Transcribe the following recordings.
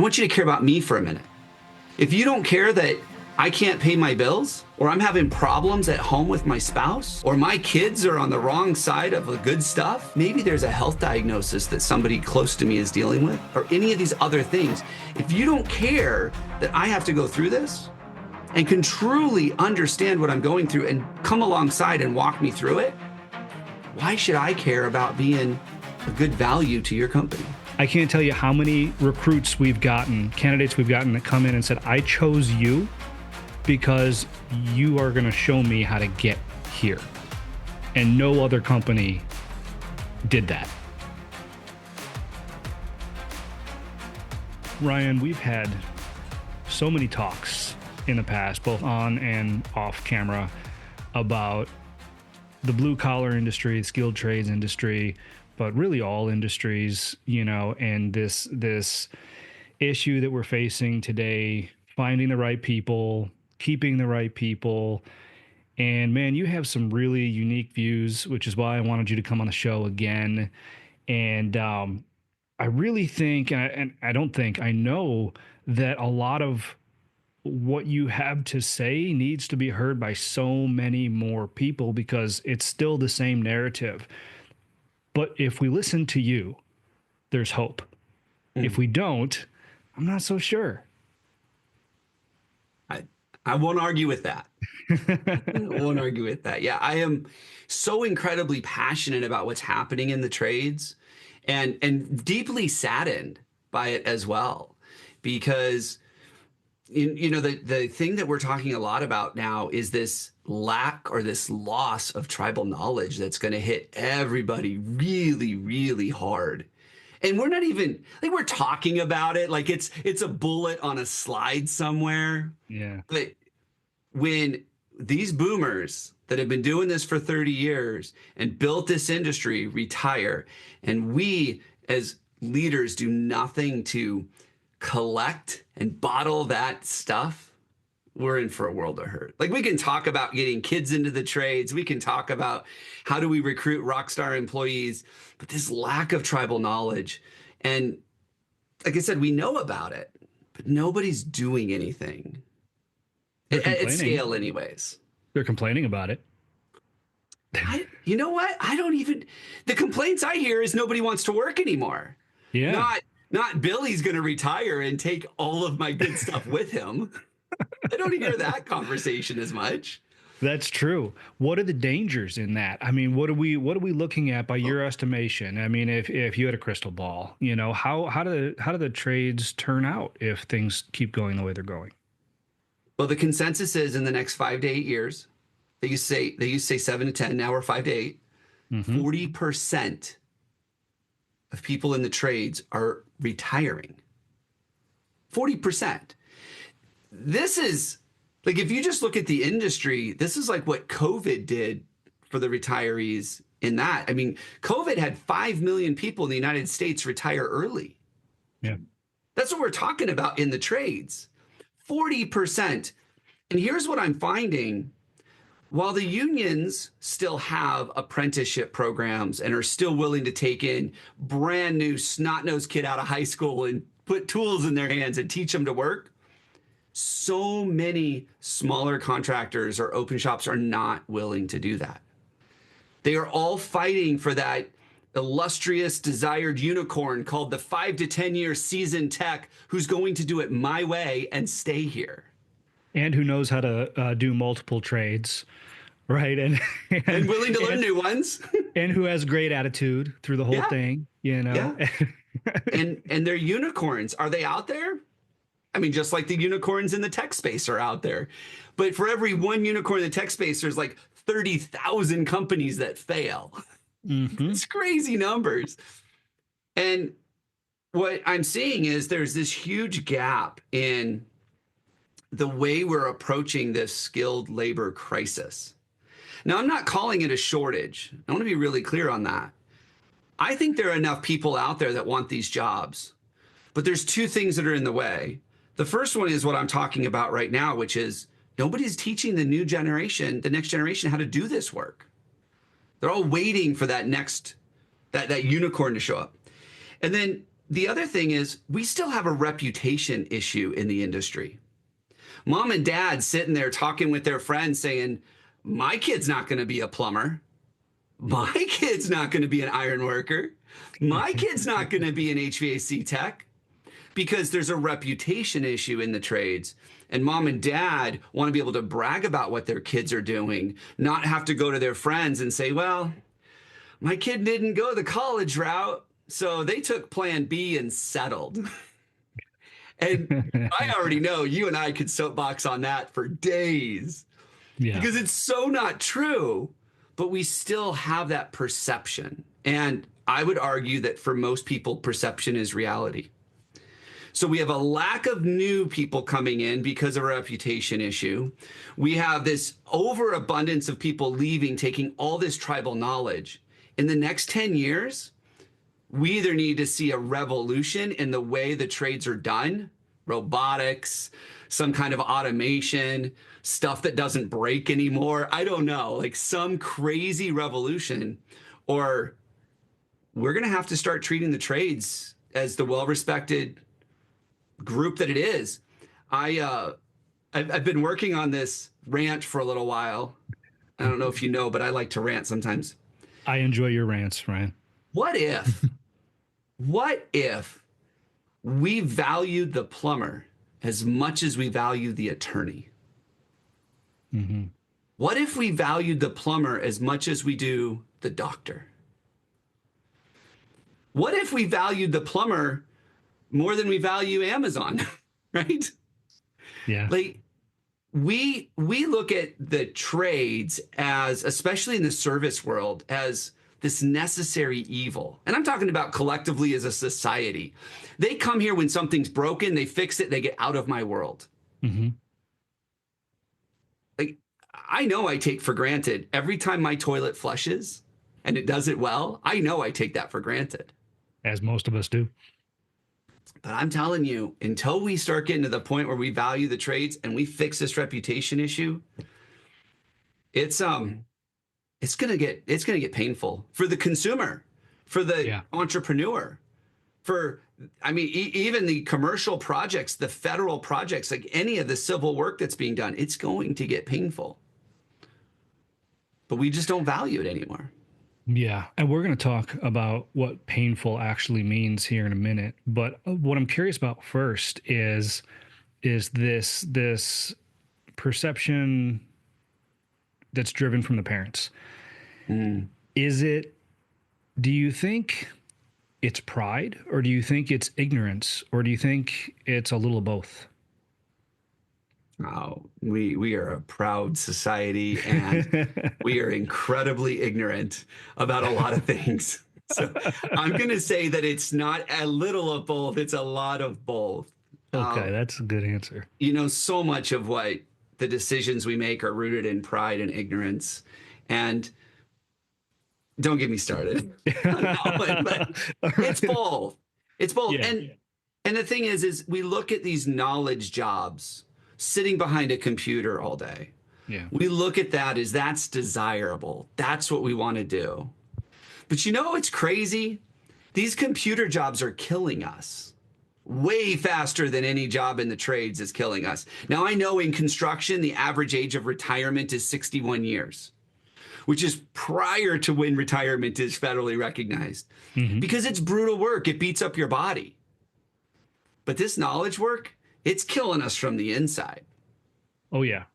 want you to care about me for a minute. If you don't care that I can't pay my bills, or I'm having problems at home with my spouse, or my kids are on the wrong side of the good stuff, maybe there's a health diagnosis that somebody close to me is dealing with, or any of these other things. If you don't care that I have to go through this and can truly understand what I'm going through and come alongside and walk me through it, why should I care about being a good value to your company? I can't tell you how many recruits we've gotten, candidates we've gotten that come in and said, I chose you because you are going to show me how to get here. And no other company did that. Ryan, we've had so many talks in the past, both on and off camera, about the blue collar industry, skilled trades industry, but really all industries, you know, and this issue that we're facing today, finding the right people, keeping the right people. And man, you have some really unique views, which is why I wanted you to come on the show again. And I really think, and I don't think, I know that a lot of what you have to say needs to be heard by so many more people, because it's still the same narrative. But if we listen to you, there's hope. If we don't, I'm not so sure. I won't argue with that. I won't argue with that. Yeah, I am so incredibly passionate about what's happening in the trades, and deeply saddened by it as well, because you know, the thing that we're talking a lot about now is this lack or this loss of tribal knowledge that's going to hit everybody really, really hard. And we're not even like, we're talking about it like it's a bullet on a slide somewhere. Yeah. But when these boomers that have been doing this for 30 years and built this industry retire, and we as leaders do nothing to collect and bottle that stuff, we're in for a world of hurt. Like, we can talk about getting kids into the trades. We can talk about how do we recruit rock star employees, but this lack of tribal knowledge. And like I said, we know about it, but nobody's doing anything at scale anyways. They're complaining about it. You know what? The complaints I hear is nobody wants to work anymore. Yeah. Not Billy's going to retire and take all of my good stuff with him. I don't hear that conversation as much. That's true. What are the dangers in that? I mean, what are we looking at by your estimation? I mean, if you had a crystal ball, you know, how do the trades turn out if things keep going the way they're going? Well, the consensus is in the next 5 to 8 years, they used to say 7 to 10, now we're 5 to 8. 40% of people in the trades are retiring. 40%. This is like, if you just look at the industry, this is like what COVID did for the retirees in that. I mean, COVID had 5 million people in the United States retire early. Yeah. That's what we're talking about in the trades. 40%. And here's what I'm finding. While the unions still have apprenticeship programs and are still willing to take in brand new snot-nosed kid out of high school and put tools in their hands and teach them to work, so many smaller contractors or open shops are not willing to do that. They are all fighting for that illustrious, desired unicorn called the 5 to 10 year seasoned tech who's going to do it my way and stay here. And who knows how to do multiple trades, right? And willing to learn new ones. And who has great attitude through the whole thing, you know? Yeah. and they're unicorns. Are they out there? I mean, just like the unicorns in the tech space are out there. But for every one unicorn in the tech space, there's like 30,000 companies that fail. It's crazy numbers. And what I'm seeing is there's this huge gap in the way we're approaching this skilled labor crisis. Now, I'm not calling it a shortage. I want to be really clear on that. I think there are enough people out there that want these jobs, but there's two things that are in the way. The first one is what I'm talking about right now, which is nobody's teaching the next generation how to do this work. They're all waiting for that next, that unicorn to show up. And then the other thing is we still have a reputation issue in the industry. Mom and dad sitting there talking with their friends saying, my kid's not going to be a plumber. My kid's not going to be an iron worker. My kid's not going to be an HVAC tech, because there's a reputation issue in the trades. And mom and dad want to be able to brag about what their kids are doing, not have to go to their friends and say, well, my kid didn't go the college route, so they took plan B and settled. And I already know you and I could soapbox on that for days, Yeah. because it's so not true, but we still have that perception. And I would argue that for most people, perception is reality. So we have a lack of new people coming in because of a reputation issue. We have this overabundance of people leaving, taking all this tribal knowledge. In the next 10 years, we either need to see a revolution in the way the trades are done, robotics, some kind of automation, stuff that doesn't break anymore. I don't know, like some crazy revolution, or we're going to have to start treating the trades as the well-respected group that it is. I've been working on this rant for a little while. I don't know if you know, but I like to rant sometimes. I enjoy your rants, Ryan. What if we valued the plumber as much as we value the attorney? Mm-hmm. What if we valued the plumber as much as we do the doctor? What if we valued the plumber more than we value Amazon, right? Yeah. Like we look at the trades as, especially in the service world, as this necessary evil. And I'm talking about collectively as a society. They come here when something's broken, they fix it, they get out of my world. Mm-hmm. Like I know I take for granted every time my toilet flushes and it does it well. I know I take that for granted. As most of us do. But I'm telling you, until we start getting to the point where we value the trades and we fix this reputation issue, it's gonna get painful for the consumer, for the entrepreneur, for even the commercial projects, the federal projects, like any of the civil work that's being done, it's going to get painful. But we just don't value it anymore. Yeah, and we're going to talk about what painful actually means here in a minute. But what I'm curious about first is this perception that's driven from the parents. Is it? Do you think it's pride, or do you think it's ignorance, or do you think it's a little of both? Oh, we are a proud society, and we are incredibly ignorant about a lot of things. So I'm going to say that it's not a little of both, it's a lot of both. Okay, that's a good answer. You know, so much of what the decisions we make are rooted in pride and ignorance. And don't get me started on that one, but it's both. It's both. Yeah. And the thing is we look at these knowledge jobs, sitting behind a computer all day. Yeah. We look at that as that's desirable. That's what we want to do. But you know what's crazy? These computer jobs are killing us way faster than any job in the trades is killing us. Now, I know in construction, the average age of retirement is 61 years, which is prior to when retirement is federally recognized. Mm-hmm. Because it's brutal work. It beats up your body. But this knowledge work, it's killing us from the inside. Oh yeah.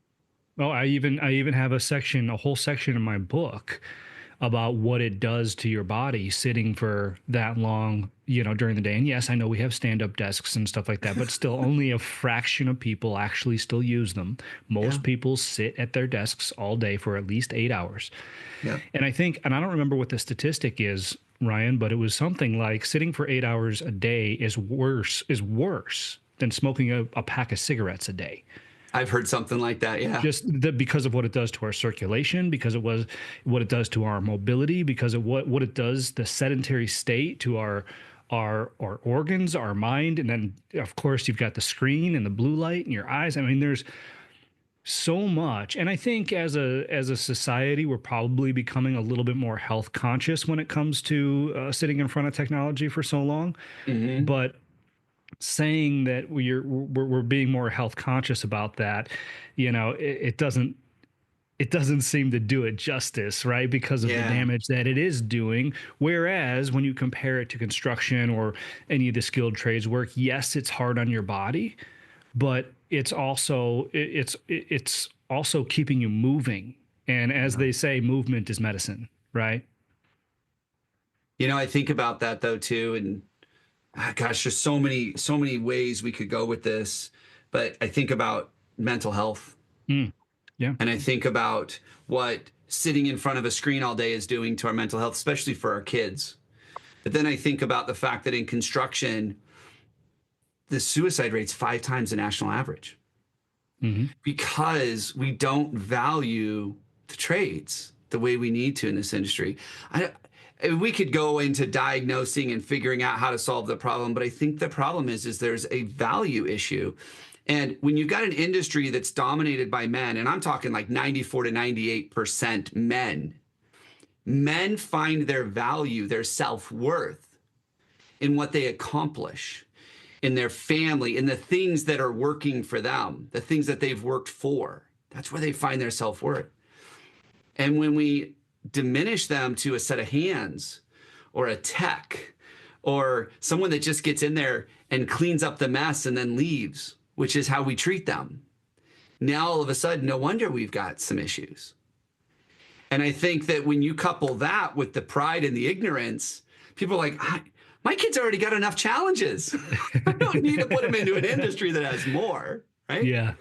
Oh, I even have a whole section in my book about what it does to your body sitting for that long, during the day. And yes, I know we have stand-up desks and stuff like that, but still only a fraction of people actually still use them. Most people sit at their desks all day for at least 8 hours. Yeah. And I don't remember what the statistic is, Ryan, but it was something like sitting for 8 hours a day is worse than smoking a pack of cigarettes a day. I've heard something like that, yeah. Just because of what it does to our circulation, because of what it does to our mobility, because of what it does, the sedentary state to our organs, our mind, and then of course you've got the screen and the blue light in your eyes. I mean, so much. And I think as a society, we're probably becoming a little bit more health conscious when it comes to sitting in front of technology for so long. Hmm. But saying that we're being more health conscious about that, it doesn't seem to do it justice, right? Because of the Yeah. damage that it is doing. Whereas when you compare it to construction or any of the skilled trades work, yes, it's hard on your body, but it's also keeping you moving. And as Yeah. they say, movement is medicine, right? I think about that though too, and gosh, there's so many ways we could go with this, but I think about mental health, Mm, yeah. and I think about what sitting in front of a screen all day is doing to our mental health, especially for our kids. But then I think about the fact that in construction, the suicide rate's 5 times the national average Hmm. because we don't value the trades the way we need to in this industry. I, we could go into diagnosing and figuring out how to solve the problem, but I think the problem is there's a value issue. And when you've got an industry that's dominated by men, and I'm talking like 94 to 98% men, men find their value, their self-worth in what they accomplish in their family, in the things that are working for them, the things that they've worked for. That's where they find their self-worth. And when we diminish them to a set of hands or a tech or someone that just gets in there and cleans up the mess and then leaves, which is how we treat them, now all of a sudden, no wonder we've got some issues. And I think that when you couple that with the pride and the ignorance, people are like, my kid's already got enough challenges. I don't need to put them into an industry that has more, right? Yeah.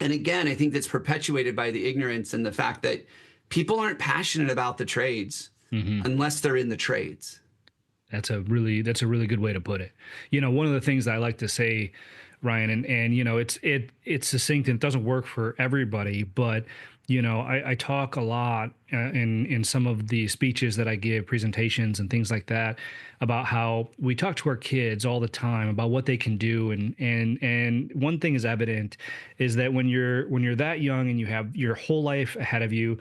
And again, I think that's perpetuated by the ignorance and the fact that people aren't passionate about the trades Hmm. unless they're in the trades. That's a really good way to put it. One of the things that I like to say, Ryan, and it's succinct and it doesn't work for everybody, but I talk a lot in some of the speeches that I give, presentations and things like that, about how we talk to our kids all the time about what they can do, and one thing is evident is that when you're that young and you have your whole life ahead of you,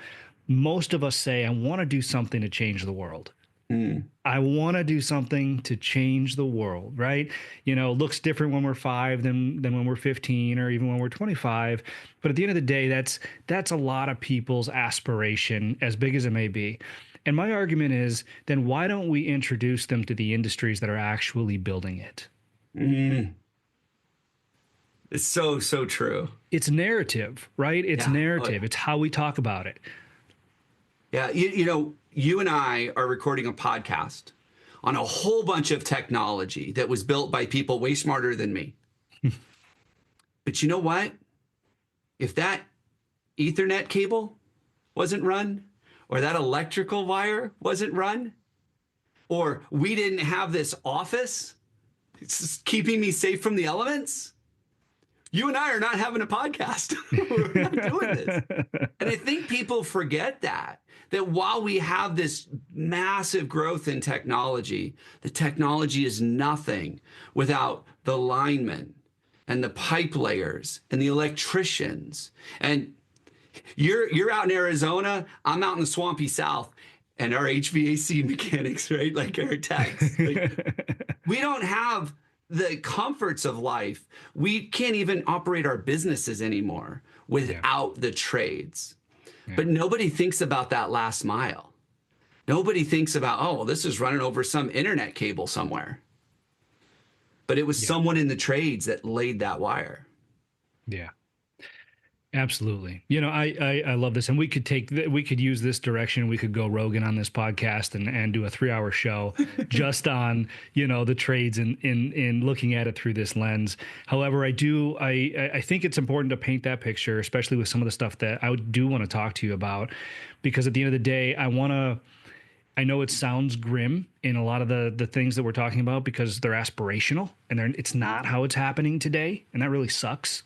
most of us say, I want to do something to change the world. Mm. I want to do something to change the world, right? Looks different when we're 5 than when we're 15 or even when we're 25. But at the end of the day, that's a lot of people's aspiration, as big as it may be. And my argument is, then why don't we introduce them to the industries that are actually building it? Mm. It's so, so true. It's narrative, right? It's Yeah. Oh, narrative. yeah. It's how we talk about it. Yeah. You and I are recording a podcast on a whole bunch of technology that was built by people way smarter than me. But you know what? If that Ethernet cable wasn't run, or that electrical wire wasn't run, or we didn't have this office it's keeping me safe from the elements, you and I are not having a podcast. We're not doing this. And I think people forget that while we have this massive growth in technology, the technology is nothing without the linemen and the pipe layers and the electricians. And you're out in Arizona, I'm out in the swampy South, and our HVAC mechanics, right? Like our techs. We don't have the comforts of life. We can't even operate our businesses anymore Yeah. without the trades. Yeah. But nobody thinks about that last mile. Nobody thinks about, oh, well, this is running over some internet cable somewhere. But it was Yeah. someone in the trades that laid that wire. Yeah. Absolutely. I love this, and we could use this direction. We could go Rogan on this podcast and do a 3-hour show just on, the trades in looking at it through this lens. However, I think it's important to paint that picture, especially with some of the stuff that I do want to talk to you about, because at the end of the day, I know it sounds grim in a lot of the things that we're talking about because they're aspirational and it's not how it's happening today. And that really sucks,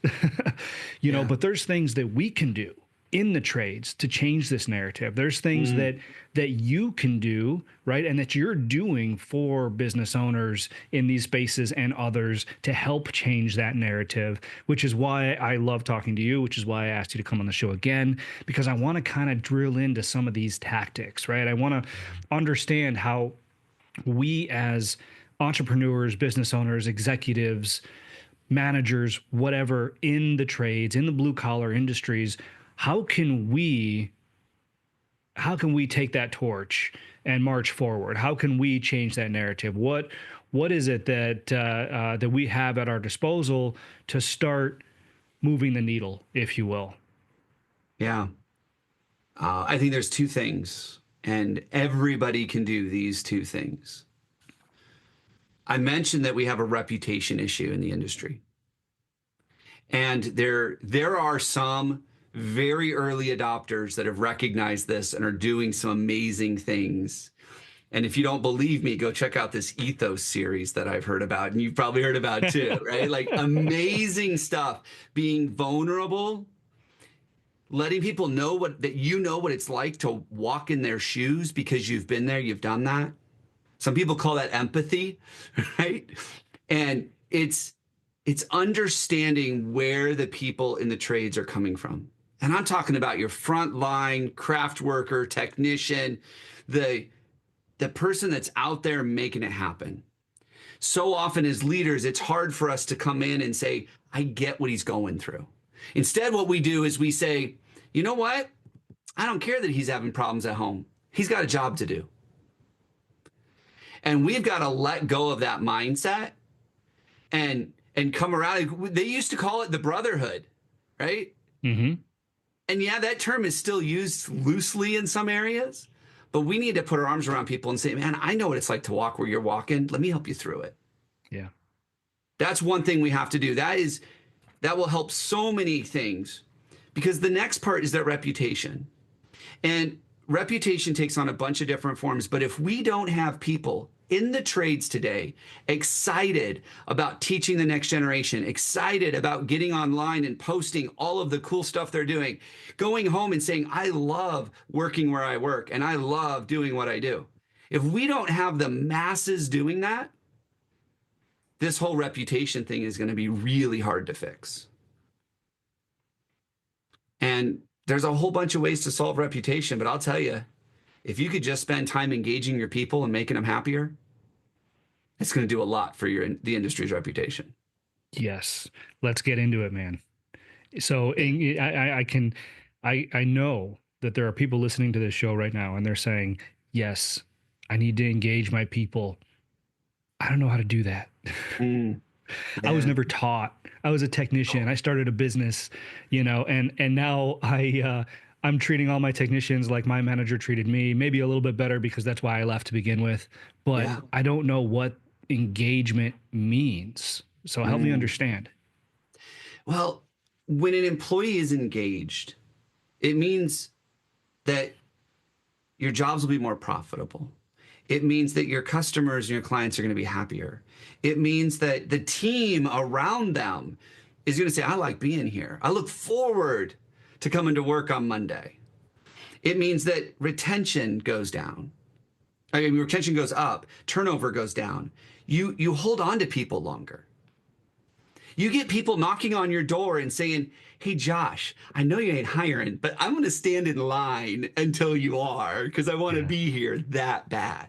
Yeah. but there's things that we can do in the trades to change this narrative. There's things Mm. that you can do, right? And that you're doing for business owners in these spaces and others to help change that narrative, which is why I love talking to you, which is why I asked you to come on the show again, because I want to kind of drill into some of these tactics, right? I want to understand how we as entrepreneurs, business owners, executives, managers, whatever, in the trades, in the blue collar industries, how can we take that torch and march forward? How can we change that narrative? What is it that we have at our disposal to start moving the needle, if you will? Yeah. I think there's two things, and everybody can do these two things. I mentioned that we have a reputation issue in the industry. And there are some very early adopters that have recognized this and are doing some amazing things. And if you don't believe me, go check out this Ethos series that I've heard about, and you've probably heard about too, right? Like amazing stuff, being vulnerable, letting people know that you know what it's like to walk in their shoes because you've been there, you've done that. Some people call that empathy, right? And it's understanding where the people in the trades are coming from. And I'm talking about your frontline craft worker, technician, the person that's out there making it happen. So often as leaders, it's hard for us to come in and say, I get what he's going through. Instead, what we do is we say, you know what? I don't care that he's having problems at home. He's got a job to do. And we've got to let go of that mindset and come around. They used to call it the brotherhood, right? Mm-hmm. And yeah, that term is still used loosely in some areas, but we need to put our arms around people and say, man, I know what it's like to walk where you're walking. Let me help you through it. Yeah. That's one thing we have to do. That will help so many things, because the next part is that reputation. And reputation takes on a bunch of different forms. But if we don't have people in the trades today excited about teaching the next generation, excited about getting online and posting all of the cool stuff they're doing, going home and saying, I love working where I work and I love doing what I do. If we don't have the masses doing that, this whole reputation thing is going to be really hard to fix. And there's a whole bunch of ways to solve reputation, but I'll tell you, if you could just spend time engaging your people and making them happier, it's going to do a lot for the industry's reputation. Yes. Let's get into it, man. So I know that there are people listening to this show right now and they're saying, yes, I need to engage my people. I don't know how to do that. I was never taught. I was a technician. I started a business, and now I'm treating all my technicians like my manager treated me, maybe a little bit better because that's why I left to begin with. But Yeah. I don't know what engagement means. So help me understand. Well, when an employee is engaged, it means that your jobs will be more profitable. It means that your customers and your clients are going to be happier. It means that the team around them is going to say, I like being here. I look forward to coming to work on Monday. It means that retention goes down. I mean, retention goes up, turnover goes down. You hold on to people longer. You get people knocking on your door and saying, hey, Josh, I know you ain't hiring, but I'm going to stand in line until you are because I want to be here that bad.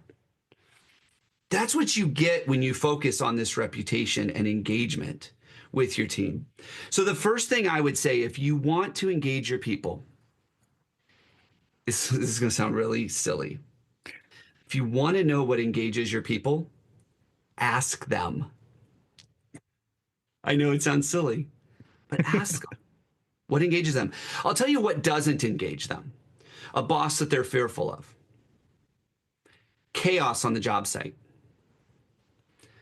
That's what you get when you focus on this reputation and engagement with your team. So the first thing I would say, if you want to engage your people, this is going to sound really silly. If you want to know what engages your people, ask them. I know it sounds silly, but ask them. What engages them? I'll tell you what doesn't engage them. A boss that they're fearful of. Chaos on the job site.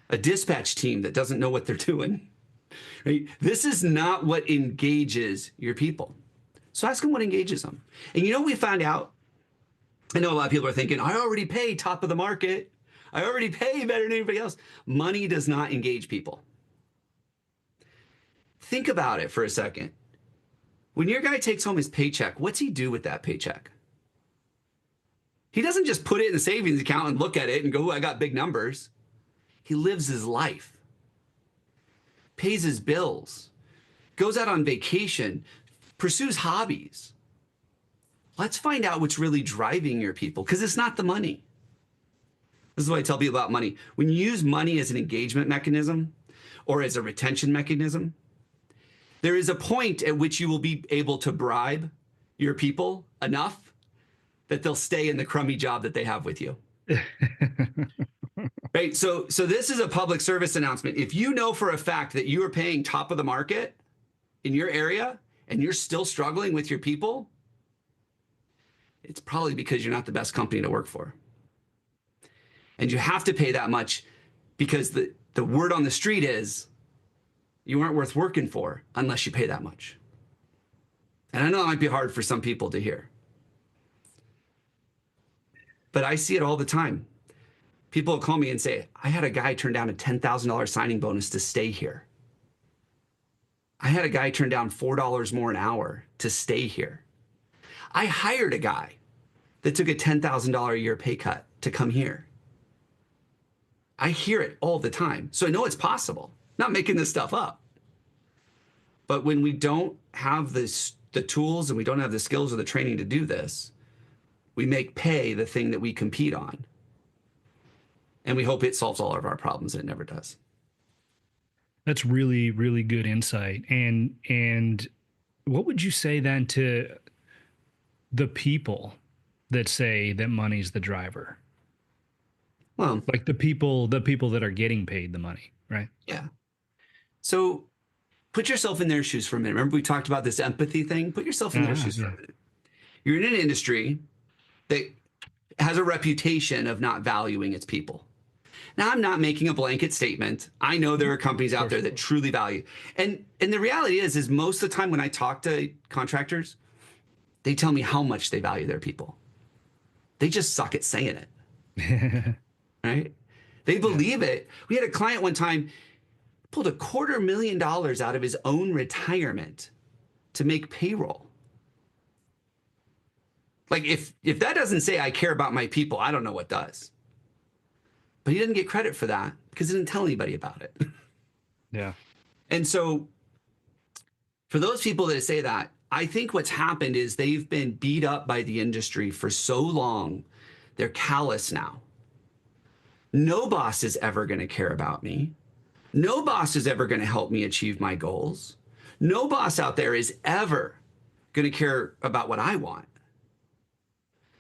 A dispatch team that doesn't know what they're doing. Right? This is not what engages your people. So ask them what engages them. And you know what we found out? I know a lot of people are thinking, I already pay top of the market. I already pay better than anybody else. Money does not engage people. Think about it for a second. When your guy takes home his paycheck, what's he do with that paycheck? He doesn't just put it in a savings account and look at it and go, "Ooh, I got big numbers." He lives his life, pays his bills, goes out on vacation, pursues hobbies. Let's find out what's really driving your people, because it's not the money. This is what I tell people about money. When you use money as an engagement mechanism or as a retention mechanism, there is a point at which you will be able to bribe your people enough that they'll stay in the crummy job that they have with you. Right? So this is a public service announcement. If you know for a fact that you are paying top of the market in your area and you're still struggling with your people, it's probably because you're not the best company to work for. And you have to pay that much because the word on the street is you aren't worth working for unless you pay that much. And I know it might be hard for some people to hear, but I see it all the time. People will call me and say, "I had a guy turn down a $10,000 signing bonus to stay here. I had a guy turn down $4 more an hour to stay here. I hired a guy that took a $10,000 a year pay cut to come here." I hear it all the time. So I know it's possible. I'm not making this stuff up. But when we don't have the tools and we don't have the skills or the training to do this, we make pay the thing that we compete on. And we hope it solves all of our problems, and it never does. That's really, really good insight. And what would you say then to the people that say that money's the driver? Well, Like the people that are getting paid the money, right? yeah. So put yourself in their shoes for a minute. Remember we talked about this empathy thing? Put yourself in their shoes for a minute. You're in an industry that has a reputation of not valuing its people. Now, I'm not making a blanket statement. I know there are companies out there that truly value. And the reality is most of the time when I talk to contractors, they tell me how much they value their people. They just suck at saying it. Right? They believe it. We had a client one time pulled $250,000 out of his own retirement to make payroll. Like if that doesn't say I care about my people, I don't know what does. But he didn't get credit for that because he didn't tell anybody about it. Yeah. And so for those people that say that, I think what's happened is they've been beat up by the industry for so long, they're callous now. No boss is ever going to care about me. No boss is ever going to help me achieve my goals. No boss out there is ever going to care about what I want.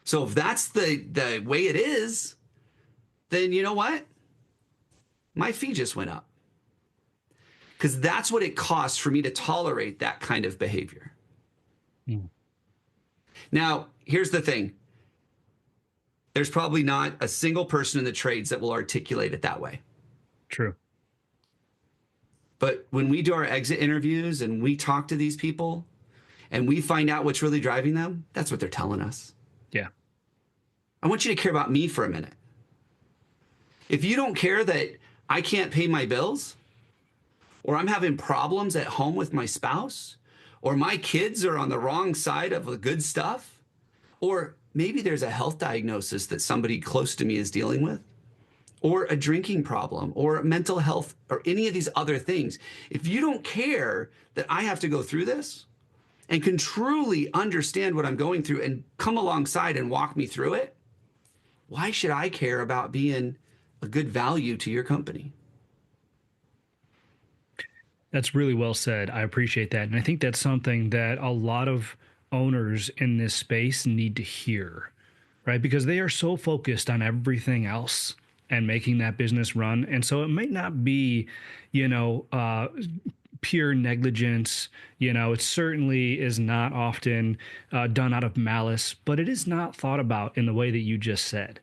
So if that's the way it is, then you know what? My fee just went up. Because that's what it costs for me to tolerate that kind of behavior. Mm. Now, here's the thing. There's probably not a single person in the trades that will articulate it that way. True. But when we do our exit interviews and we talk to these people and we find out what's really driving them, that's what they're telling us. Yeah. I want you to care about me for a minute. If you don't care that I can't pay my bills, or I'm having problems at home with my spouse, or my kids are on the wrong side of the good stuff, or maybe there's a health diagnosis that somebody close to me is dealing with, or a drinking problem, or mental health, or any of these other things. If you don't care that I have to go through this and can truly understand what I'm going through and come alongside and walk me through it, why should I care about being a good value to your company? That's really well said. I appreciate that. And I think that's something that a lot of owners in this space need to hear, right? Because they are so focused on everything else and making that business run. And so it might not be, pure negligence. It certainly is not often done out of malice, but it is not thought about in the way that you just said.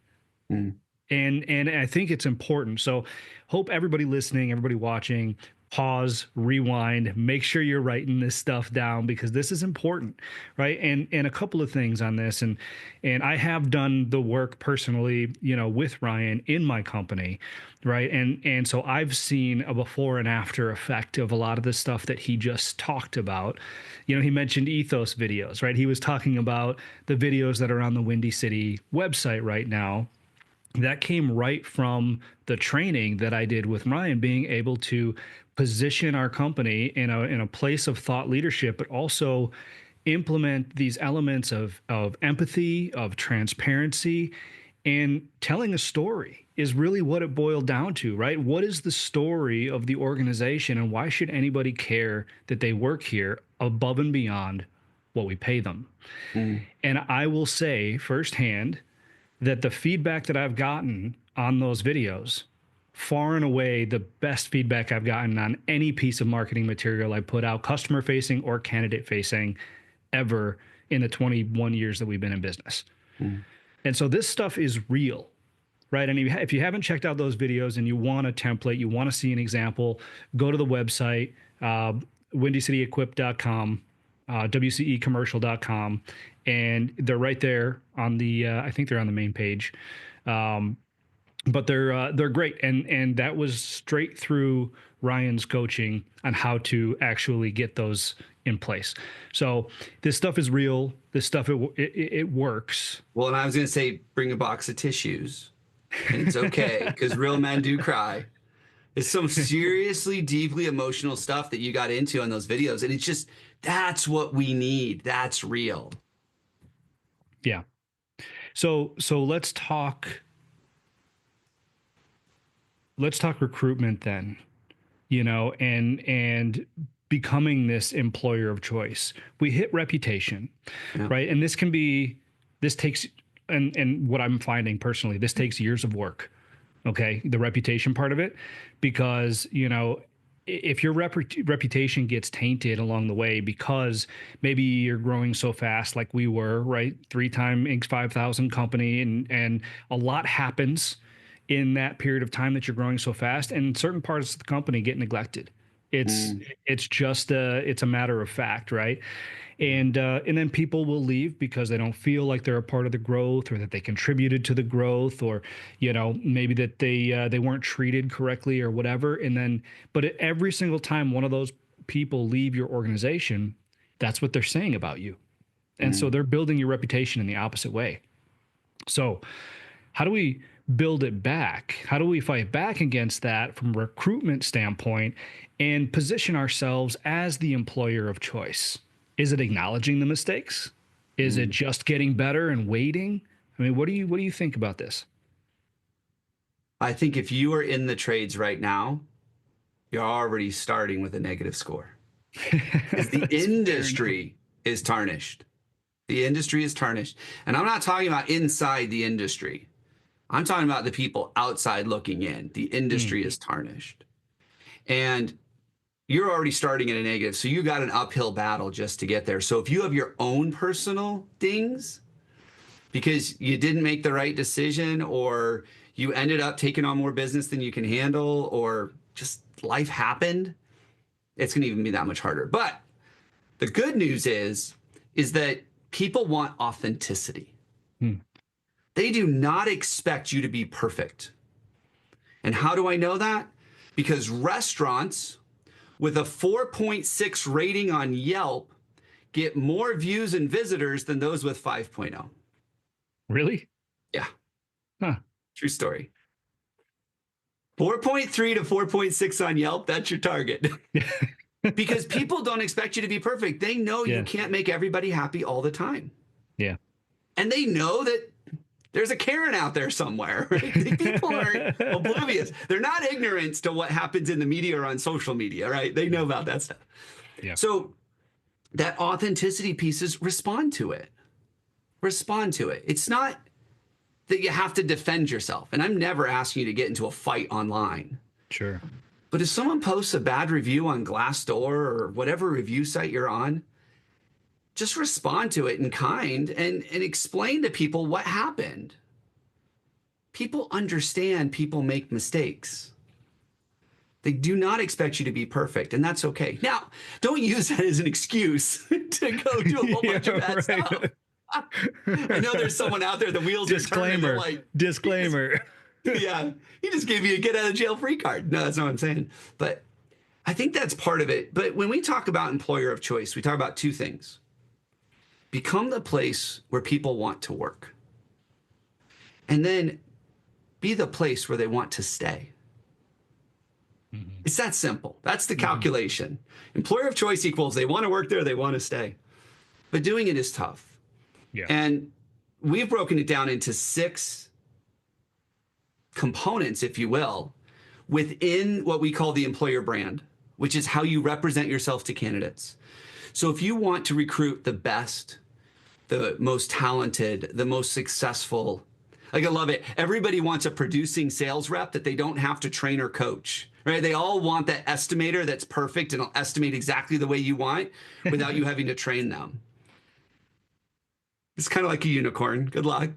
Mm. And I think it's important. So hope everybody listening, everybody watching, pause, rewind, make sure you're writing this stuff down because this is important, right? And a couple of things on this, and I have done the work personally, with Ryan in my company, right? And so I've seen a before and after effect of a lot of the stuff that he just talked about. He mentioned ethos videos, right? He was talking about the videos that are on the Windy City website right now. That came right from the training that I did with Ryan, being able to position our company in a place of thought leadership, but also implement these elements of empathy, of transparency, and telling a story is really what it boiled down to, right? What is the story of the organization, and why should anybody care that they work here above and beyond what we pay them? Mm. And I will say firsthand that the feedback that I've gotten on those videos, far and away the best feedback I've gotten on any piece of marketing material I put out, customer facing or candidate facing, ever in the 21 years that we've been in business. Mm. And so this stuff is real, right? And if you haven't checked out those videos and you want a template, you want to see an example, go to the website, windycityequip.com, wcecommercial.com, and they're right there on the I think they're on the main page. But they're great, and that was straight through Ryan's coaching on how to actually get those in place. So this stuff is real. This stuff it works. Well, and I was going to say, bring a box of tissues, and it's okay because real men do cry. It's some seriously deeply emotional stuff that you got into on those videos, and it's just that's what we need. That's real. Yeah. So let's talk recruitment then, and becoming this employer of choice. We hit reputation, right? And this takes, and what I'm finding personally, this takes years of work. Okay. The reputation part of it, because, if your reputation gets tainted along the way because maybe you're growing so fast like we were, right? 3-time Inc. 5,000 company, and a lot happens in that period of time that you're growing so fast, and certain parts of the company get neglected. It's just it's a matter of fact, right? And then people will leave because they don't feel like they're a part of the growth, or that they contributed to the growth, or maybe that they weren't treated correctly or whatever. And then, but every single time one of those people leave your organization, that's what they're saying about you, and so they're building your reputation in the opposite way. So, how do we build it back? How do we fight back against that from a recruitment standpoint and position ourselves as the employer of choice? Is it acknowledging the mistakes? Is it just getting better and waiting? I mean, what do you think about this? I think if you are in the trades right now, you're already starting with a negative score. Because the industry is tarnished. The industry is tarnished. And I'm not talking about inside the industry. I'm talking about the people outside looking in. The industry is tarnished. And you're already starting at a negative. So you got an uphill battle just to get there. So if you have your own personal dings because you didn't make the right decision, or you ended up taking on more business than you can handle, or just life happened, it's going to even be that much harder. But the good news is that people want authenticity. They do not expect you to be perfect. And how do I know that? Because restaurants with a 4.6 rating on Yelp get more views and visitors than those with 5.0. Really? Yeah. Huh. True story. 4.3 to 4.6 on Yelp, that's your target. Because people don't expect you to be perfect. They know you can't make everybody happy all the time. Yeah. And they know that there's a Karen out there somewhere, right? People aren't oblivious. They're not ignorant to what happens in the media or on social media, right? They know about that stuff. Yeah. So that authenticity piece is respond to it. Respond to it. It's not that you have to defend yourself. And I'm never asking you to get into a fight online. Sure. But if someone posts a bad review on Glassdoor or whatever review site you're on, just respond to it in kind and explain to people what happened. People understand people make mistakes. They do not expect you to be perfect, and that's okay. Now, don't use that as an excuse to go do a whole bunch of bad stuff. I know there's someone out there, the wheels are turning. They're like, Disclaimer. yeah, he just gave you a get out of jail free card. No, that's not what I'm saying. But I think that's part of it. But when we talk about employer of choice, we talk about two things. Become the place where people want to work. And then be the place where they want to stay. Mm-hmm. It's that simple. That's the calculation. Mm-hmm. Employer of choice equals they want to work there, they want to stay. But doing it is tough. Yeah. And we've broken it down into 6 components, if you will, within what we call the employer brand, which is how you represent yourself to candidates. So if you want to recruit the best, the most talented, the most successful, like I love it. Everybody wants a producing sales rep that they don't have to train or coach, right? They all want that estimator that's perfect and will estimate exactly the way you want without you having to train them. It's kind of like a unicorn. Good luck.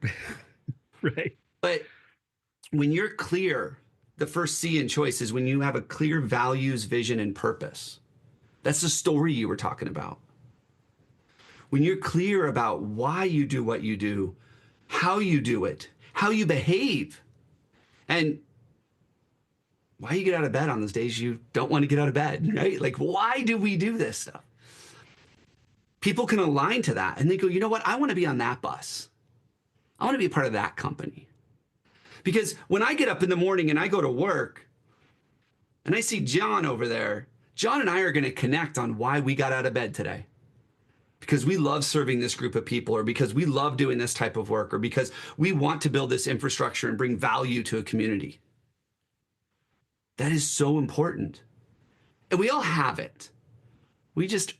Right. But when you're clear, the first C in choice is when you have a clear values, vision, and purpose. That's the story you were talking about. When you're clear about why you do what you do, how you do it, how you behave, and why you get out of bed on those days you don't want to get out of bed, right? Like, why do we do this stuff? People can align to that and they go, you know what? I want to be on that bus. I want to be a part of that company. Because when I get up in the morning and I go to work and I see John over there, John and I are going to connect on why we got out of bed today. Because we love serving this group of people, or because we love doing this type of work, or because we want to build this infrastructure and bring value to a community. That is so important. And we all have it. We just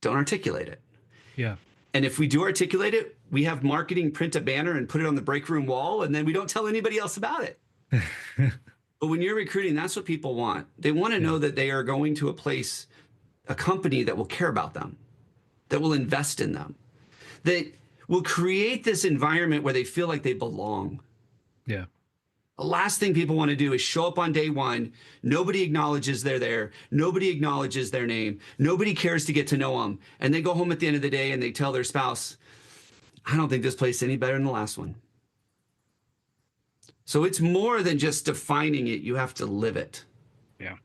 don't articulate it. Yeah. And if we do articulate it, we have marketing print a banner and put it on the break room wall, and then we don't tell anybody else about it. But when you're recruiting, that's what people want. They want to know that they are going to a place, a company that will care about them, that will invest in them, that will create this environment where they feel like they belong. Yeah. The last thing people want to do is show up on day one. Nobody acknowledges they're there. Nobody acknowledges their name. Nobody cares to get to know them. And they go home at the end of the day and they tell their spouse, I don't think this place is any better than the last one. So it's more than just defining it. You have to live it. Yeah.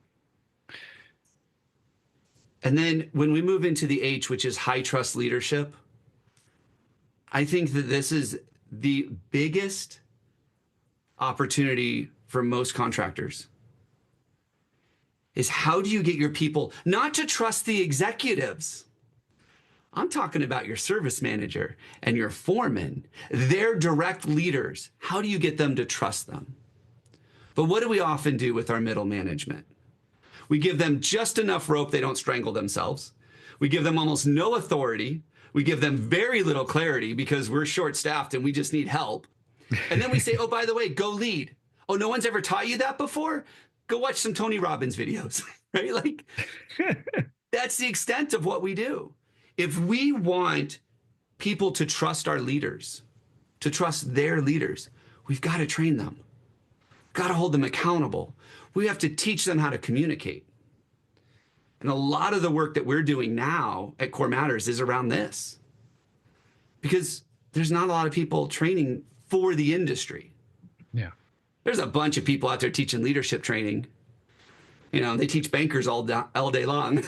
And then when we move into the H, which is high trust leadership, I think that this is the biggest opportunity for most contractors. Is how do you get your people not to trust the executives? I'm talking about your service manager and your foreman, their direct leaders. How do you get them to trust them? But what do we often do with our middle management? We give them just enough rope they don't strangle themselves. We give them almost no authority. We give them very little clarity because we're short-staffed and we just need help. And then we say, oh, by the way, go lead. Oh, no one's ever taught you that before? Go watch some Tony Robbins videos, right? Like, that's the extent of what we do. If we want people to trust our leaders, to trust their leaders, we've got to train them. Got to hold them accountable. We have to teach them how to communicate. And a lot of the work that we're doing now at Core Matters is around this. Because there's not a lot of people training for the industry. Yeah. There's a bunch of people out there teaching leadership training. You know, they teach bankers all day long.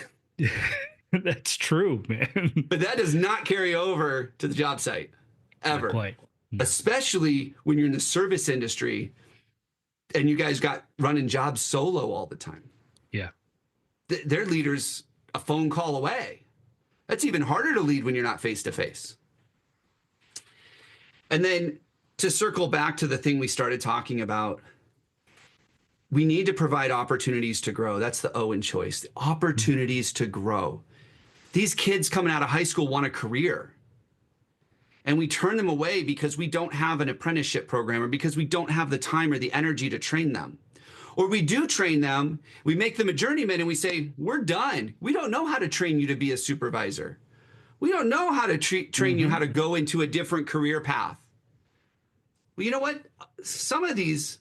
That's true, man. But that does not carry over to the job site, ever. Not quite. No. Especially when you're in the service industry and you guys got running jobs solo all the time. Yeah. Their leader's a phone call away. That's even harder to lead when you're not face to face. And then to circle back to the thing we started talking about, we need to provide opportunities to grow. That's the O in choice, the opportunities to grow. These kids coming out of high school want a career. And we turn them away because we don't have an apprenticeship program or because we don't have the time or the energy to train them. Or we do train them, we make them a journeyman and we say, we're done. We don't know how to train you to be a supervisor. We don't know how to train you how to go into a different career path. Well, you know what? Some of these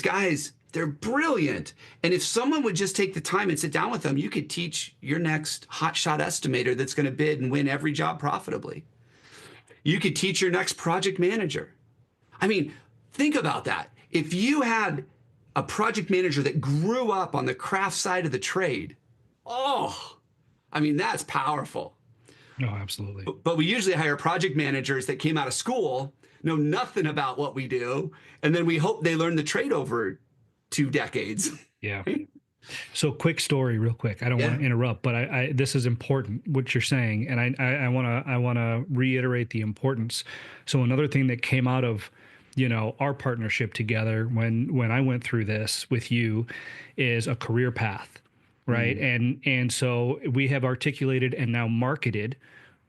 guys, They're brilliant. And if someone would just take the time and sit down with them, you could teach your next hotshot estimator that's going to bid and win every job profitably. You could teach your next project manager. I mean, think about that. If you had a project manager that grew up on the craft side of the trade, oh, I mean, that's powerful. No, absolutely. But we usually hire project managers that came out of school, know nothing about what we do, and then we hope they learn the trade over 2 decades. Yeah. So quick story, real quick. I don't want to interrupt, but I this is important what you're saying, and I want to reiterate the importance. So another thing that came out of our partnership together when I went through this with you is a career path, right? And so we have articulated and now marketed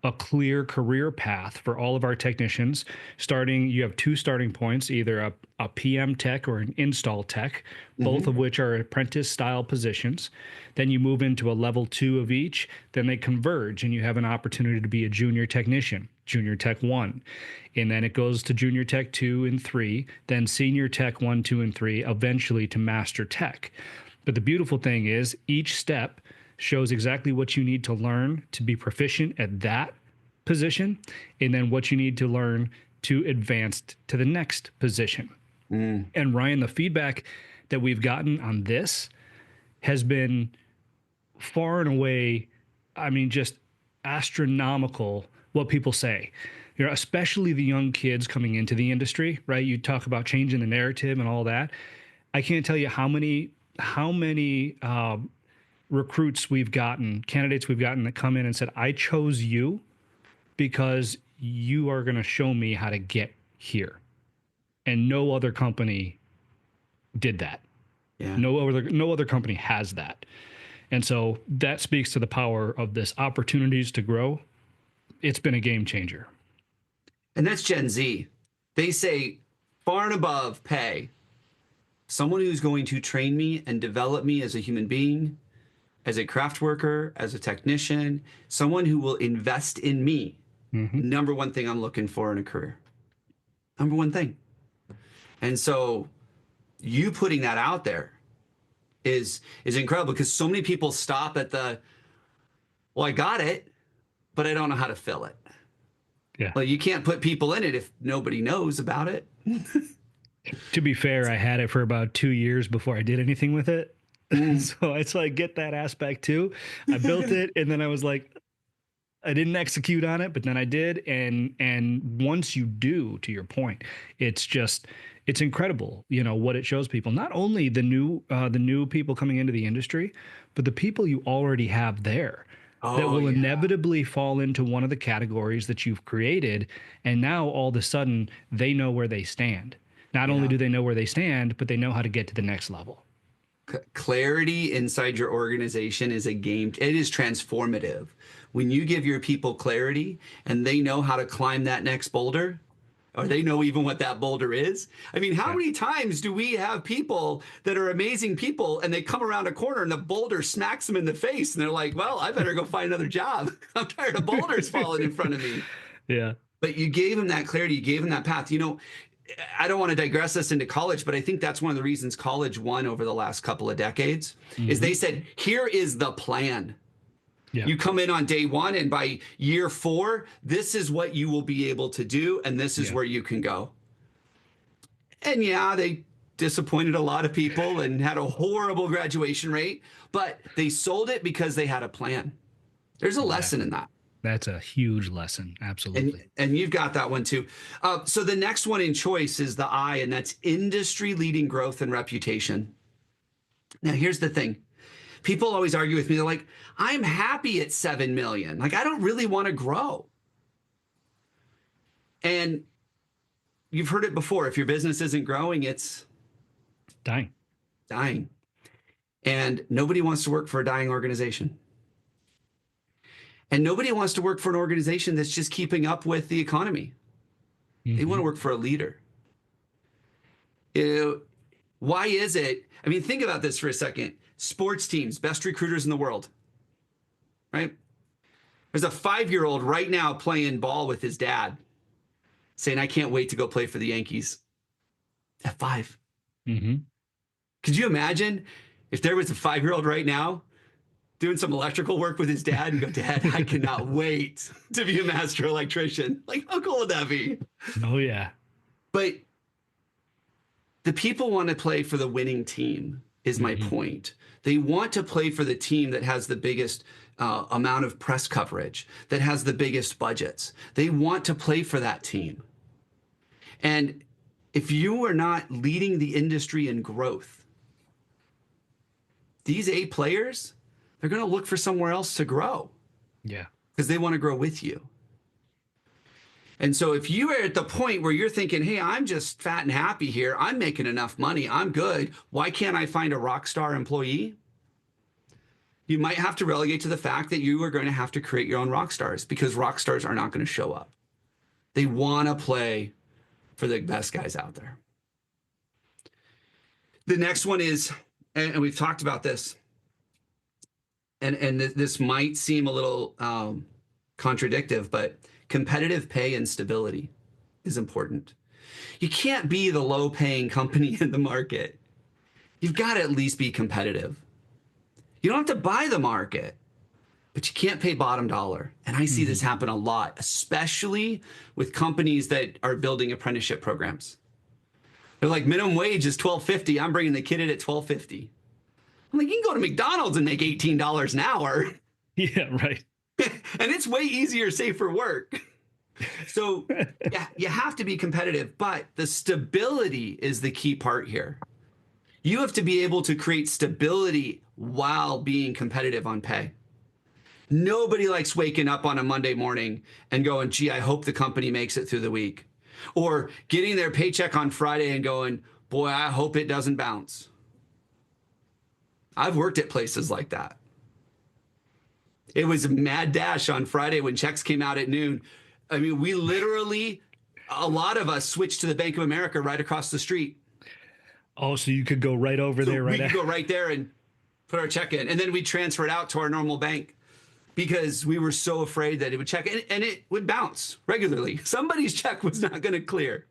a clear career path for all of our technicians. You have 2 starting points, either a PM tech or an install tech, both of which are apprentice style positions. Then you move into a level 2 of each, then they converge and you have an opportunity to be a junior technician, junior tech 1. And then it goes to junior tech 2 and 3, then senior tech 1, 2, and 3, eventually to master tech. But the beautiful thing is each step shows exactly what you need to learn to be proficient at that position, and then what you need to learn to advance to the next position. And Ryan, the feedback that we've gotten on this has been far and away, I mean, just astronomical what people say. Especially the young kids coming into the industry, right? You talk about changing the narrative and all that. I can't tell you how many recruits we've gotten, candidates we've gotten that come in and said, I chose you because you are going to show me how to get here. And no other company did that. Yeah. No other company has that. And so that speaks to the power of this opportunities to grow. It's been a game changer. And that's Gen Z. They say far and above pay, someone who's going to train me and develop me as a human being, as a craft worker, as a technician, someone who will invest in me. Number one thing I'm looking for in a career. Number one thing. And so you putting that out there is incredible, because so many people stop at well, I got it, but I don't know how to fill it. Yeah. Well, you can't put people in it if nobody knows about it. To be fair, I had it for about 2 years before I did anything with it. So I get that aspect too. I built it and then I was like, I didn't execute on it, but then I did. And once you do, to your point, it's incredible, what it shows people, not only the new people coming into the industry, but the people you already have there that will inevitably fall into one of the categories that you've created. And now all of a sudden they know where they stand. Not only do they know where they stand, but they know how to get to the next level. Clarity inside your organization is it is transformative. When you give your people clarity and they know how to climb that next boulder, or they know even what that boulder is. I mean, how many times do we have people that are amazing people and they come around a corner and the boulder smacks them in the face and they're like, well, I better go find another job. I'm tired of boulders falling in front of me. Yeah. But you gave them that clarity, you gave them that path. I don't want to digress us into college, but I think that's one of the reasons college won over the last couple of decades is they said, here is the plan. Yeah. You come in on day 1 and by year 4, this is what you will be able to do. And this is where you can go. And they disappointed a lot of people and had a horrible graduation rate, but they sold it because they had a plan. There's a lesson in that. That's a huge lesson. Absolutely. And you've got that one too. So the next one in choice is the I, and that's industry leading growth and reputation. Now, here's the thing. People always argue with me. They're like, I'm happy at 7 million. Like, I don't really want to grow. And you've heard it before. If your business isn't growing, it's dying. And nobody wants to work for a dying organization. And nobody wants to work for an organization that's just keeping up with the economy. They want to work for a leader. Why is it? I mean, think about this for a second. Sports teams, best recruiters in the world, right? There's a 5-year-old right now playing ball with his dad saying, I can't wait to go play for the Yankees at 5. Could you imagine if there was a 5-year-old right now doing some electrical work with his dad and go, Dad, I cannot wait to be a master electrician. Like, how cool would that be? Oh yeah. But the people want to play for the winning team, is my Hmm. point. They want to play for the team that has the biggest amount of press coverage, that has the biggest budgets. They want to play for that team. And if you are not leading the industry in growth, these A players, they're going to look for somewhere else to grow Yeah. because they want to grow with you. And so if you are at the point where you're thinking, hey, I'm just fat and happy here, I'm making enough money, I'm good, why can't I find a rock star employee? You might have to relegate to the fact that you are going to have to create your own rock stars, because rock stars are not going to show up. They want to play for the best guys out there. The next one is, and we've talked about this, and this might seem a little contradictive, but competitive pay and stability is important. You can't be the low paying company in the market. You've got to at least be competitive. You don't have to buy the market, but you can't pay bottom dollar. And I see this happen a lot, especially with companies that are building apprenticeship programs. They're like, minimum wage is $12.50. I'm bringing the kid in at $12.50. I'm like, you can go to McDonald's and make $18 an hour. Yeah, right. And it's way easier, safer work. So yeah, you have to be competitive, but the stability is the key part here. You have to be able to create stability while being competitive on pay. Nobody likes waking up on a Monday morning and going, gee, I hope the company makes it through the week. Or getting their paycheck on Friday and going, boy, I hope it doesn't bounce. I've worked at places like that. It was a mad dash on Friday when checks came out at noon. I mean, we literally, a lot of us switched to the Bank of America right across the street. Oh, so you could go right over So there, we right? could go right there and put our check in, and then we'd transfer it out to our normal bank because we were so afraid that it would check, and it would bounce regularly. Somebody's check was not going to clear.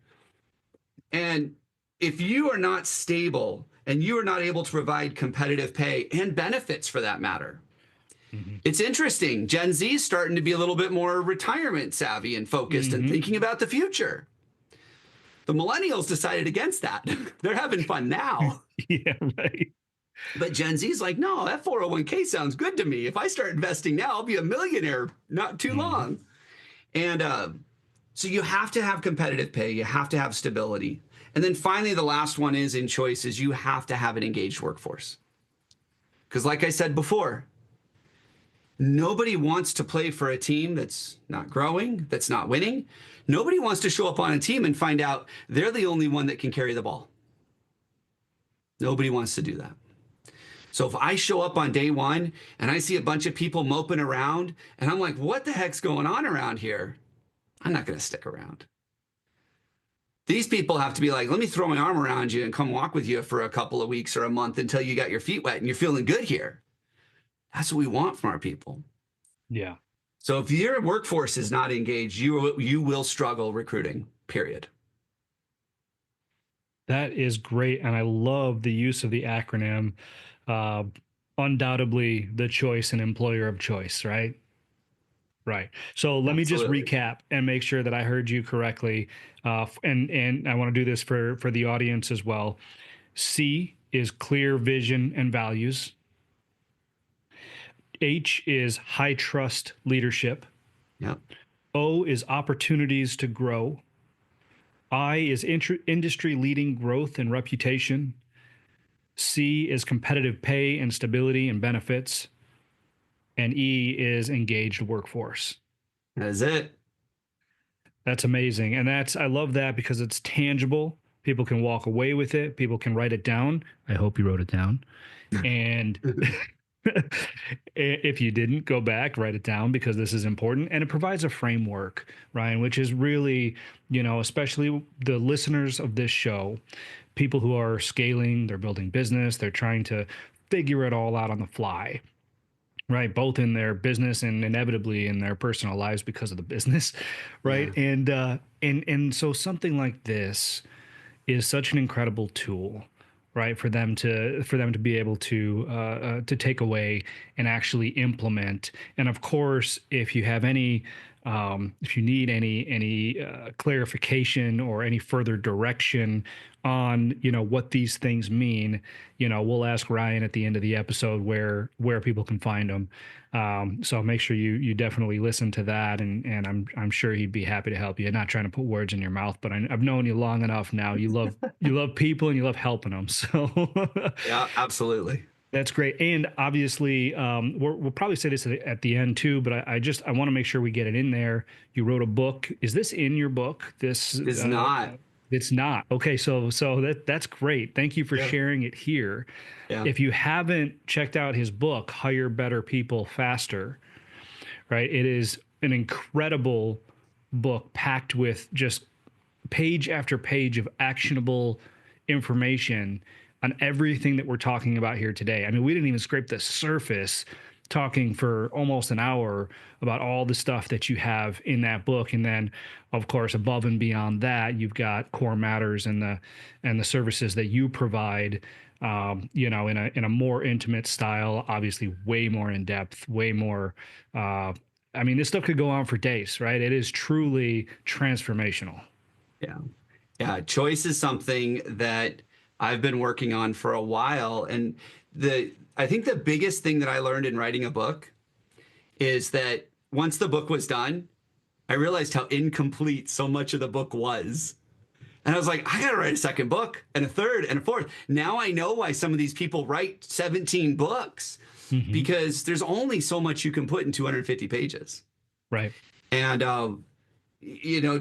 And if you are not stable and you are not able to provide competitive pay and benefits for that matter, it's interesting. Gen Z is starting to be a little bit more retirement savvy and focused and thinking about the future. The millennials decided against that. They're having fun now. Yeah, right. But Gen Z is like, no, that 401k sounds good to me. If I start investing now, I'll be a millionaire not too long. And so you have to have competitive pay. You have to have stability. And then finally, the last one is in choice is you have to have an engaged workforce. Because like I said before, nobody wants to play for a team that's not growing, that's not winning. Nobody wants to show up on a team and find out they're the only one that can carry the ball. Nobody wants to do that. So if I show up on day one and I see a bunch of people moping around and I'm like, what the heck's going on around here? I'm not going to stick around. These people have to be like, let me throw my arm around you and come walk with you for a couple of weeks or a month until you got your feet wet and you're feeling good here. That's what we want from our people. Yeah. So if your workforce is not engaged, you will struggle recruiting, period. That is great. And I love the use of the acronym. Undoubtedly the choice and employer of choice, right? Right. So let me just Absolutely. recap and make sure that I heard you correctly. And I want to do this for the audience as well. C is clear vision and values. H is high trust leadership. Yep. O is opportunities to grow. I is industry leading growth and reputation. C is competitive pay and stability and benefits. And E is engaged workforce. That is it. That's amazing. And I love that because it's tangible. People can walk away with it. People can write it down. I hope you wrote it down. And if you didn't, go back, write it down because this is important. And it provides a framework, Ryan, which is really, especially the listeners of this show, people who are scaling, they're building business, they're trying to figure it all out on the fly. Right, both in their business and inevitably in their personal lives because of the business, right? Yeah. And so something like this is such an incredible tool right? For them to be able to take away and actually implement. And of course, if you have any if you need any clarification or any further direction on what these things mean, we'll ask Ryan at the end of the episode where people can find them. So make sure you definitely listen to that, and I'm sure he'd be happy to help you. Not trying to put words in your mouth, but I've known you long enough now. You love people and you love helping them. So Yeah, absolutely. that's great. And obviously, we'll probably say this at the end too, but I want to make sure we get it in there. You wrote a book. Is this in your book? This It's not. it's not. Okay, so that's great. Thank you for Yeah. sharing it here. Yeah. If you haven't checked out his book, Hire Better People Faster, right? It is an incredible book packed with just page after page of actionable information on everything that we're talking about here today. I mean, we didn't even scrape the surface talking for almost an hour about all the stuff that you have in that book. And then of course, above and beyond that, you've got core matters and the services that you provide, in a more intimate style, obviously way more in depth, way more, I mean, this stuff could go on for days, right? It is truly transformational. Yeah. Yeah. Choice is something that I've been working on for a while. And I think the biggest thing that I learned in writing a book is that once the book was done, I realized how incomplete so much of the book was. And I was like, I got to write a second book and a third and a fourth. Now I know why some of these people write 17 books, because there's only so much you can put in 250 pages. Right. And,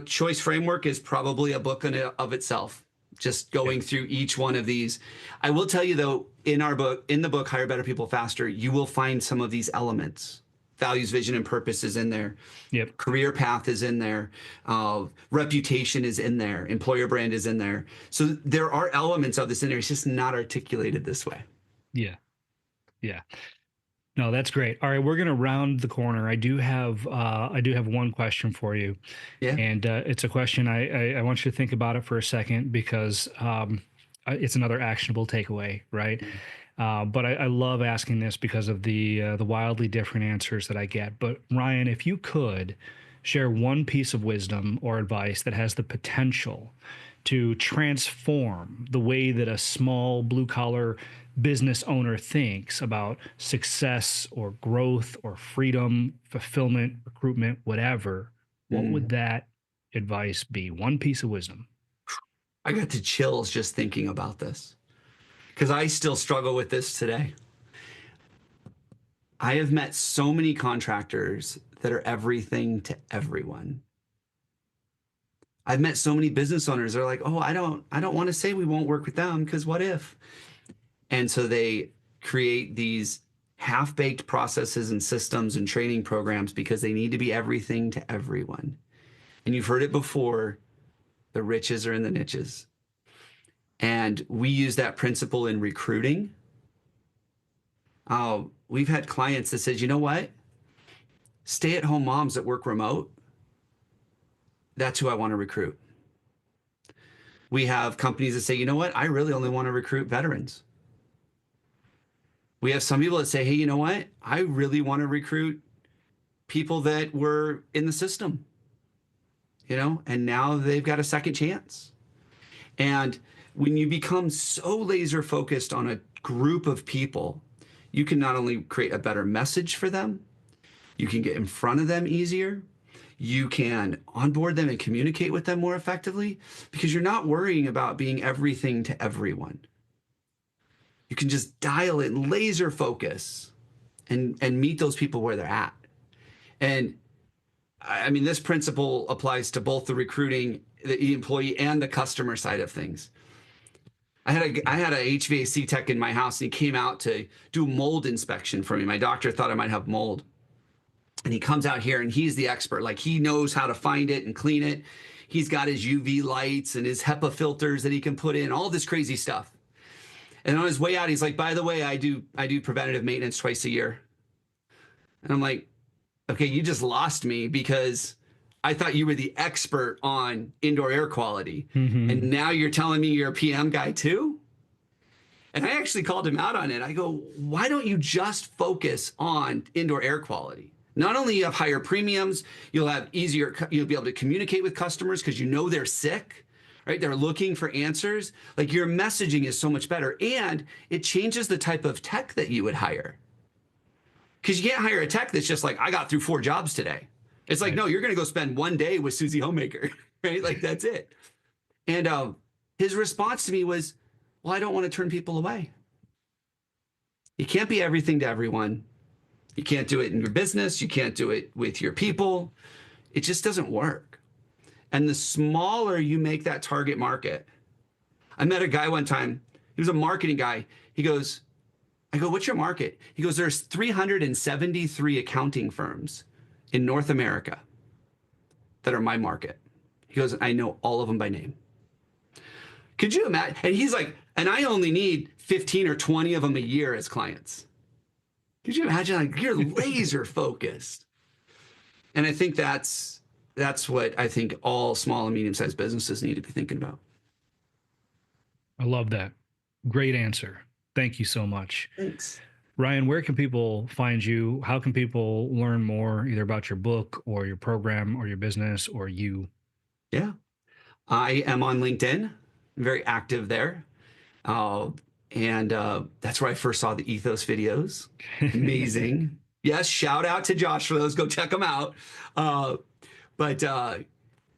Choice Framework is probably a book of itself, just going through each one of these. I will tell you, though, in the book, Hire Better People Faster, you will find some of these elements. Values, vision, and purpose is in there. Yep. Career path is in there. Reputation is in there. Employer brand is in there. So there are elements of this in there. It's just not articulated this way. Yeah. Yeah. No, that's great. All right, we're going to round the corner. I do have one question for you. Yeah. And it's a question I want you to think about it for a second, because it's another actionable takeaway, right? But I love asking this because of the wildly different answers that I get. But Ryan, if you could share one piece of wisdom or advice that has the potential to transform the way that a small blue collar business owner thinks about success or growth or freedom, fulfillment, recruitment, whatever, what would that advice be? One piece of wisdom. I got the chills just thinking about this, because I still struggle with this today. I have met so many contractors that are everything to everyone. I've met so many business owners. They're like, oh, I don't want to say we won't work with them, because what if? And so they create these half-baked processes and systems and training programs because they need to be everything to everyone. And you've heard it before, the riches are in the niches. And we use that principle in recruiting. We've had clients that said, you know what? Stay-at-home moms that work remote, that's who I want to recruit. We have companies that say, you know what? I really only want to recruit veterans. We have some people that say, hey, you know what? I really want to recruit people that were in the system, and now they've got a second chance. And when you become so laser focused on a group of people, you can not only create a better message for them, you can get in front of them easier, you can onboard them and communicate with them more effectively, because you're not worrying about being everything to everyone. You can just dial in, laser focus, and meet those people where they're at. And I mean, this principle applies to both the recruiting, the employee, and the customer side of things. I had a HVAC tech in my house, and he came out to do mold inspection for me. My doctor thought I might have mold. And he comes out here, and he's the expert. Like, he knows how to find it and clean it. He's got his UV lights and his HEPA filters that he can put in, all this crazy stuff. And on his way out, he's like, by the way, I do preventative maintenance twice a year. And I'm like, okay, you just lost me, because I thought you were the expert on indoor air quality. And now you're telling me you're a PM guy too? And I actually called him out on it. I go, why don't you just focus on indoor air quality? Not only you have higher premiums, you'll be able to communicate with customers because you know they're sick, right? They're looking for answers. Like your messaging is so much better, and it changes the type of tech that you would hire. Because you can't hire a tech that's just like, I got through 4 jobs today. It's like, Right. no, you're going to go spend 1 day with Susie Homemaker, right? Like that's it. And his response to me was, well, I don't want to turn people away. You can't be everything to everyone. You can't do it in your business. You can't do it with your people. It just doesn't work. And the smaller you make that target market, I met a guy one time. He was a marketing guy. I go, what's your market? He goes, there's 373 accounting firms in North America that are my market. He goes, I know all of them by name. Could you imagine? And he's like, and I only need 15 or 20 of them a year as clients. Could you imagine? Like you're laser focused. And I think that's what I think all small and medium-sized businesses need to be thinking about. I love that. Great answer. Thank you so much. Thanks. Ryan, where can people find you? How can people learn more either about your book or your program or your business or you? Yeah. I am on LinkedIn. I'm very active there. And that's where I first saw the Ethos videos. Amazing. Yes, shout out to Josh for those. Go check them out. But the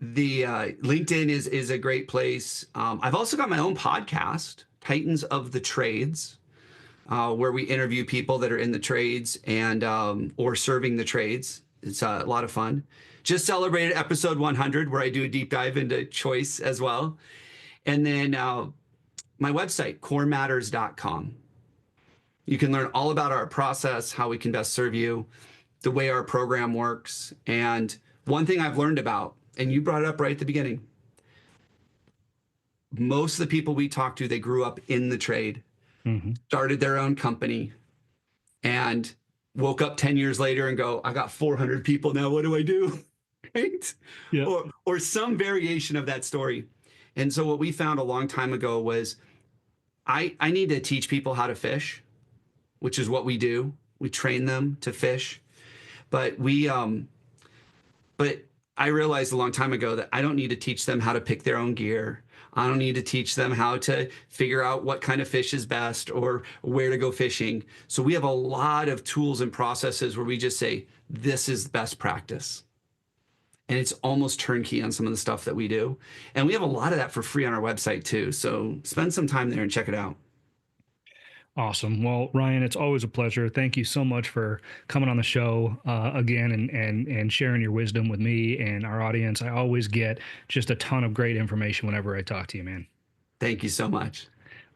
LinkedIn is a great place. I've also got my own podcast, Titans of the Trades, where we interview people that are in the trades and or serving the trades. It's a lot of fun. Just celebrated episode 100, where I do a deep dive into choice as well. And then my website, corematters.com. You can learn all about our process, how we can best serve you, the way our program works. And one thing I've learned about, and you brought it up right at the beginning, most of the people we talk to, they grew up in the trade, started their own company, and woke up 10 years later and go, I got 400 people now. What do I do? Right? Yeah. Or some variation of that story. And so what we found a long time ago was I need to teach people how to fish, which is what we do. We train them to fish. But I realized a long time ago that I don't need to teach them how to pick their own gear. I don't need to teach them how to figure out what kind of fish is best or where to go fishing. So we have a lot of tools and processes where we just say, this is best practice. And it's almost turnkey on some of the stuff that we do. And we have a lot of that for free on our website too. So spend some time there and check it out. Awesome. Well, Ryan, it's always a pleasure. Thank you so much for coming on the show again and sharing your wisdom with me and our audience. I always get just a ton of great information whenever I talk to you, man. Thank you so much.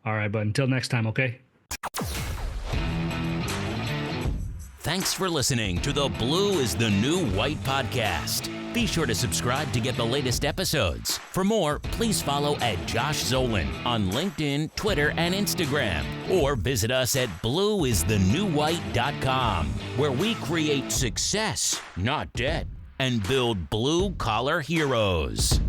All right, but until next time, okay? Thanks for listening to the Blue is the New White podcast. Be sure to subscribe to get the latest episodes. For more, please follow at Josh Zolin on LinkedIn, Twitter, and Instagram. Or visit us at blueisthenewwhite.com, where we create success, not debt, and build blue-collar heroes.